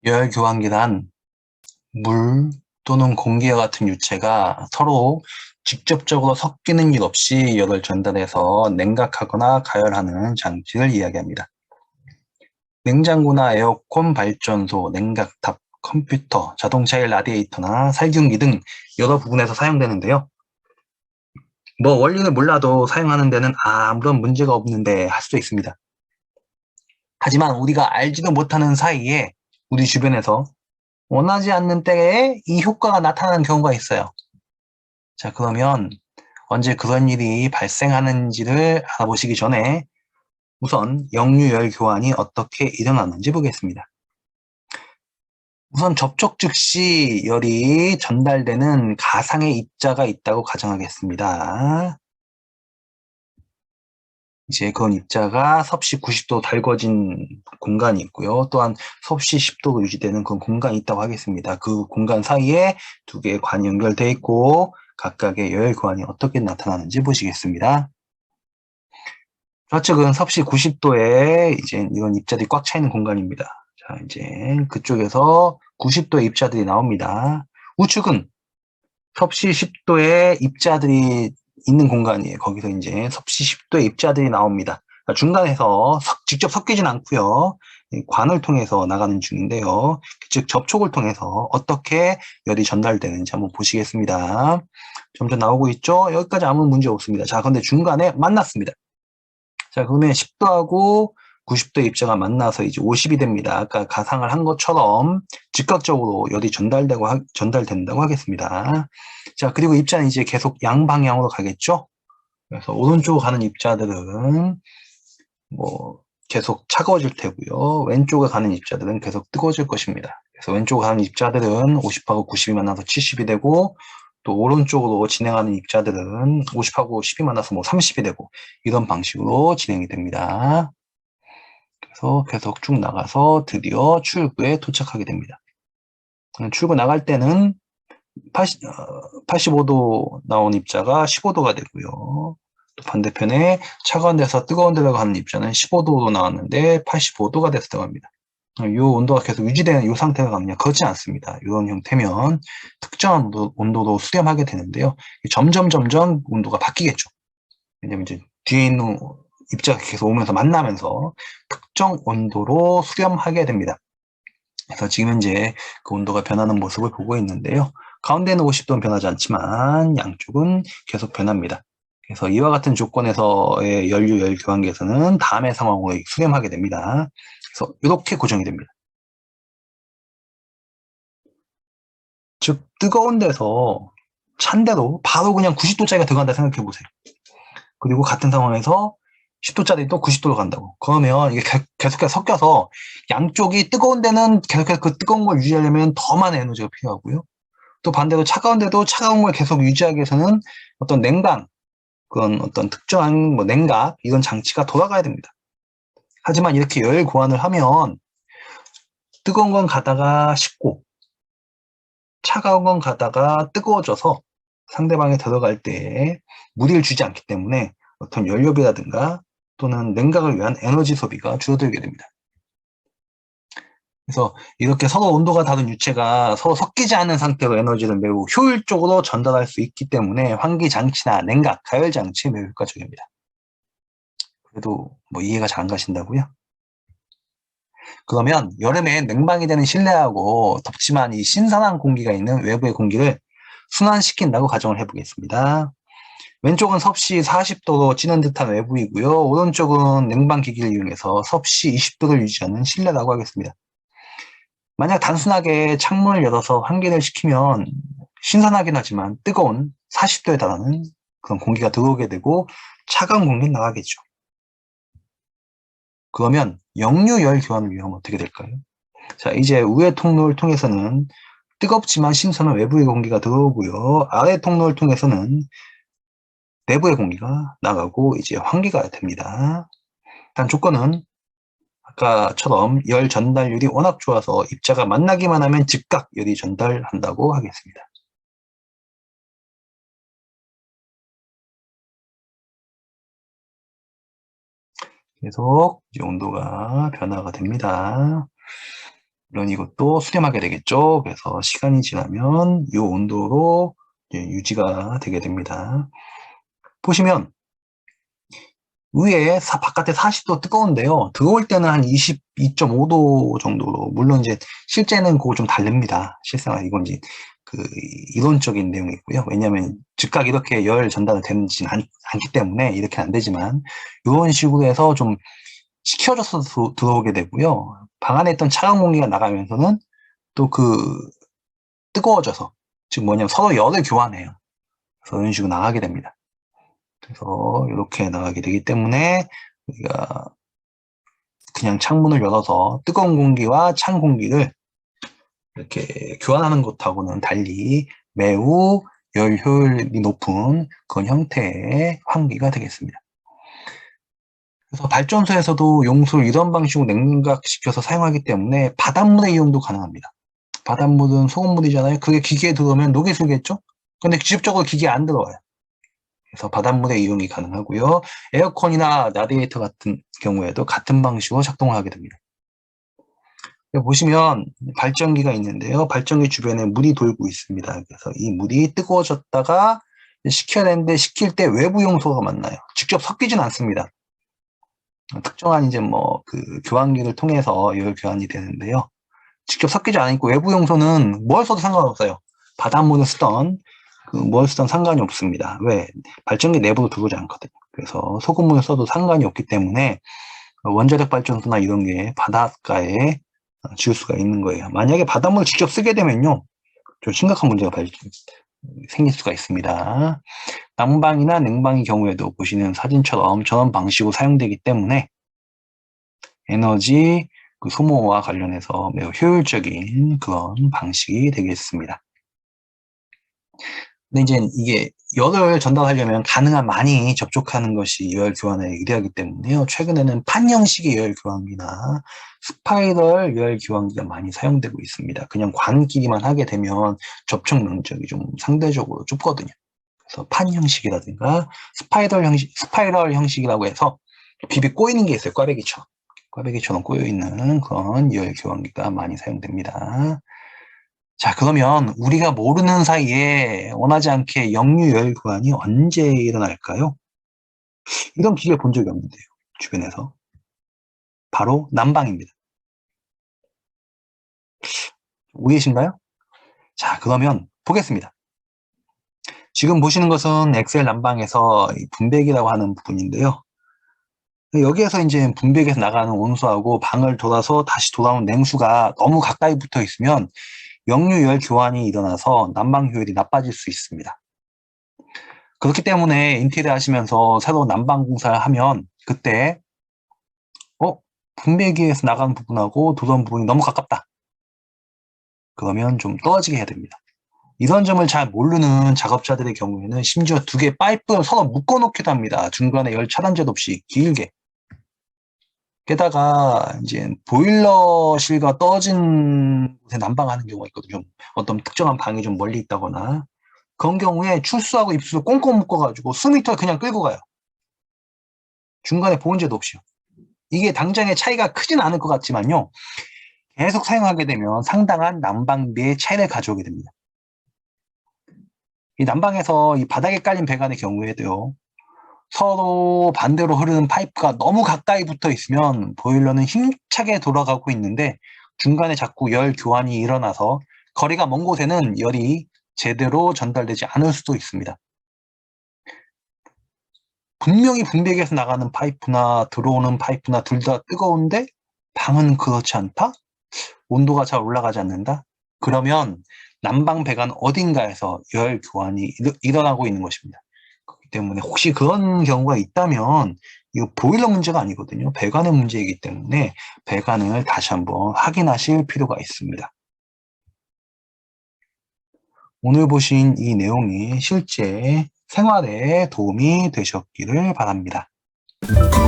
열교환기란 물 또는 공기와 같은 유체가 서로 직접적으로 섞이는 일 없이 열을 전달해서 냉각하거나 가열하는 장치를 이야기합니다. 냉장고나 에어컨 발전소, 냉각탑, 컴퓨터, 자동차의 라디에이터나 살균기 등 여러 부분에서 사용되는데요. 뭐 원리를 몰라도 사용하는 데는 아무런 문제가 없는데 할 수도 있습니다. 하지만 우리가 알지도 못하는 사이에 우리 주변에서 원하지 않는 때에 이 효과가 나타나는 경우가 있어요. 자, 그러면 언제 그런 일이 발생하는지를 알아보시기 전에 우선 역류열 교환이 어떻게 일어나는지 보겠습니다. 우선 접촉 즉시 열이 전달되는 가상의 입자가 있다고 가정하겠습니다. 이제 그런 입자가 섭씨 90도 달궈진 공간이 있고요. 또한 섭씨 10도로 유지되는 그런 공간이 있다고 하겠습니다. 그 공간 사이에 두 개의 관이 연결되어 있고 각각의 열 교환이 어떻게 나타나는지 보시겠습니다. 좌측은 섭씨 90도에 이제 이런 입자들이 꽉 차 있는 공간입니다. 자, 이제 그쪽에서 90도의 입자들이 나옵니다. 우측은 섭씨 10도의 입자들이 있는 공간이에요. 거기서 이제 섭씨 10도의 입자들이 나옵니다. 중간에서 직접 섞이진 않고요. 관을 통해서 나가는 중인데요. 즉 접촉을 통해서 어떻게 열이 전달되는지 한번 보시겠습니다. 점점 나오고 있죠? 여기까지 아무 문제 없습니다. 자, 그런데 중간에 만났습니다. 자, 그러면 10도하고 90도 입자가 만나서 이제 50이 됩니다. 아까 가상을 한 것처럼 즉각적으로 열이 전달된다고 하겠습니다. 자, 그리고 입자는 이제 계속 양방향으로 가겠죠? 그래서 오른쪽으로 가는 입자들은 뭐 계속 차가워질 테고요. 왼쪽으로 가는 입자들은 계속 뜨거워질 것입니다. 그래서 왼쪽으로 가는 입자들은 50하고 90이 만나서 70이 되고 또 오른쪽으로 진행하는 입자들은 50하고 10이 만나서 뭐 30이 되고 이런 방식으로 진행이 됩니다. 그래서 계속 쭉 나가서 드디어 출구에 도착하게 됩니다. 출구 나갈 때는 85도 나온 입자가 15도가 되고요. 또 반대편에 차가운 데서 뜨거운 데로 가는 입자는 15도로 나왔는데 85도가 돼서 들어갑니다. 이 온도가 계속 유지되는 이 상태가 가면 그렇지 않습니다. 이런 형태면 특정한 온도로 수렴하게 되는데요. 점점 온도가 바뀌겠죠. 왜냐면 이제 뒤에 있는 입자가 계속 오면서 만나면서 특정 온도로 수렴하게 됩니다. 그래서 지금 현재 그 온도가 변하는 모습을 보고 있는데요. 가운데는 50도는 변하지 않지만 양쪽은 계속 변합니다. 그래서 이와 같은 조건에서의 연료-열 교환기에서는 다음의 상황으로 수렴하게 됩니다. 그래서 이렇게 고정이 됩니다. 즉 뜨거운 데서 찬 데로 바로 그냥 90도짜리가 들어간다 생각해 보세요. 그리고 같은 상황에서 10도짜리 또 90도로 간다고. 그러면 이게 계속해서 섞여서 양쪽이 뜨거운 데는 계속해서 그 뜨거운 걸 유지하려면 더 많은 에너지가 필요하고요. 또 반대로 차가운 데도 차가운 걸 계속 유지하기 위해서는 어떤 냉방, 그런 어떤 특정한 뭐 냉각, 이런 장치가 돌아가야 됩니다. 하지만 이렇게 열 교환을 하면 뜨거운 건 가다가 식고 차가운 건 가다가 뜨거워져서 상대방에 들어갈 때 무리를 주지 않기 때문에 어떤 연료비라든가 또는 냉각을 위한 에너지 소비가 줄어들게 됩니다. 그래서 이렇게 서로 온도가 다른 유체가 서로 섞이지 않은 상태로 에너지를 매우 효율적으로 전달할 수 있기 때문에 환기장치나 냉각, 가열장치 매우 효과적입니다. 그래도 뭐 이해가 잘 안 가신다고요? 그러면 여름에 냉방이 되는 실내하고 덥지만 이 신선한 공기가 있는 외부의 공기를 순환시킨다고 가정을 해보겠습니다. 왼쪽은 섭씨 40도로 찌는 듯한 외부이고요. 오른쪽은 냉방기기를 이용해서 섭씨 20도를 유지하는 실내라고 하겠습니다. 만약 단순하게 창문을 열어서 환기를 시키면 신선하긴 하지만 뜨거운 40도에 달하는 그런 공기가 들어오게 되고 차가운 공기는 나가겠죠. 그러면 역류열 교환을 위하면 어떻게 될까요? 자, 이제 위의 통로를 통해서는 뜨겁지만 신선한 외부의 공기가 들어오고요. 아래 통로를 통해서는 내부의 공기가 나가고 이제 환기가 됩니다. 단 조건은 아까처럼 열 전달률이 워낙 좋아서 입자가 만나기만 하면 즉각 열이 전달한다고 하겠습니다. 계속 이제 온도가 변화가 됩니다. 물론 이것도 수렴하게 되겠죠. 그래서 시간이 지나면 이 온도로 유지가 되게 됩니다. 보시면 위에 바깥에 40도 뜨거운데요. 들어올 때는 한 22.5도 정도로, 물론 이제 실제는 그거 좀 다릅니다. 실생활 이건 이제 그 이론적인 내용이고요. 왜냐하면 즉각 이렇게 열 전달이 되지는 않기 때문에 이렇게 안 되지만 이런 식으로 해서 좀 식혀져서 들어오게 되고요. 방 안에 있던 차가운 공기가 나가면서는 또 뜨거워져서, 즉 뭐냐면 서로 열을 교환해요. 그래서 이런 식으로 나가게 됩니다. 그래서 이렇게 나가게 되기 때문에 우리가 그냥 창문을 열어서 뜨거운 공기와 찬 공기를 이렇게 교환하는 것하고는 달리 매우 열 효율이 높은 그런 형태의 환기가 되겠습니다. 그래서 발전소에서도 용수를 이런 방식으로 냉각시켜서 사용하기 때문에 바닷물의 이용도 가능합니다. 바닷물은 소금물이잖아요. 그게 기계에 들어오면 녹이 슬겠죠? 근데 직접적으로 기계에 안 들어와요. 그래서 바닷물의 이용이 가능하고요. 에어컨이나 라디에이터 같은 경우에도 같은 방식으로 작동을 하게 됩니다. 보시면 발전기가 있는데요. 발전기 주변에 물이 돌고 있습니다. 그래서 이 물이 뜨거워졌다가 식혀야 되는데 식힐 때 외부 용소가 만나요. 직접 섞이진 않습니다. 특정한 이제 교환기를 통해서 열 교환이 되는데요. 직접 섞이지 않고 외부 용소는 뭘 써도 상관없어요. 바닷물을 쓰던 뭘 쓰던 상관이 없습니다. 왜? 발전기 내부로 들어오지 않거든요. 그래서 소금물을 써도 상관이 없기 때문에 원자력 발전소나 이런 게 바닷가에 지을 수가 있는 거예요. 만약에 바닷물을 직접 쓰게 되면요, 좀 심각한 문제가 생길 수가 있습니다. 난방이나 냉방의 경우에도 보시는 사진처럼 저런 방식으로 사용되기 때문에 에너지 소모와 관련해서 매우 효율적인 그런 방식이 되겠습니다. 근데 이제 이게 열을 전달하려면 가능한 많이 접촉하는 것이 열 교환에 유리하기 때문에요. 최근에는 판 형식의 열 교환기나 스파이럴 열 교환기가 많이 사용되고 있습니다. 그냥 관끼리만 하게 되면 접촉 면적이 좀 상대적으로 좁거든요. 그래서 판 형식이라든가 스파이럴 형식이라고 해서 비비 꼬이는 게 있어요. 꽈배기처럼 꼬여있는 그런 열 교환기가 많이 사용됩니다. 자, 그러면 우리가 모르는 사이에 원하지 않게 역류열 교환이 언제 일어날까요? 이런 기계 본 적이 없는데요. 주변에서. 바로 난방입니다. 오해신가요? 자, 그러면 보겠습니다. 지금 보시는 것은 엑셀 난방에서 분배기라고 하는 부분인데요. 여기에서 이제 분배기에서 나가는 온수하고 방을 돌아서 다시 돌아오는 냉수가 너무 가까이 붙어 있으면 역류열 교환이 일어나서 난방 효율이 나빠질 수 있습니다. 그렇기 때문에 인테리어 하시면서 새로운 난방 공사를 하면 그때 분배기에서 나가는 부분하고 들어온 부분이 너무 가깝다. 그러면 좀 떨어지게 해야 됩니다. 이런 점을 잘 모르는 작업자들의 경우에는 심지어 두 개의 파이프를 서로 묶어놓기도 합니다. 중간에 열 차단제도 없이 길게. 게다가 이제 보일러실과 떨어진 곳에 난방하는 경우가 있거든요. 어떤 특정한 방이 좀 멀리 있다거나 그런 경우에 출수하고 입수를 꽁꽁 묶어가지고 수미터를 그냥 끌고 가요. 중간에 보온제도 없이요. 이게 당장의 차이가 크진 않을 것 같지만요. 계속 사용하게 되면 상당한 난방비의 차이를 가져오게 됩니다. 이 난방에서 이 바닥에 깔린 배관의 경우에도요. 서로 반대로 흐르는 파이프가 너무 가까이 붙어 있으면 보일러는 힘차게 돌아가고 있는데 중간에 자꾸 열 교환이 일어나서 거리가 먼 곳에는 열이 제대로 전달되지 않을 수도 있습니다. 분명히 분배기에서 나가는 파이프나 들어오는 파이프나 둘 다 뜨거운데 방은 그렇지 않다? 온도가 잘 올라가지 않는다? 그러면 난방 배관 어딘가에서 열 교환이 일어나고 있는 것입니다. 그렇기 때문에 혹시 그런 경우가 있다면 이거 보일러 문제가 아니거든요. 배관의 문제이기 때문에 배관을 다시 한번 확인하실 필요가 있습니다. 오늘 보신 이 내용이 실제 생활에 도움이 되셨기를 바랍니다.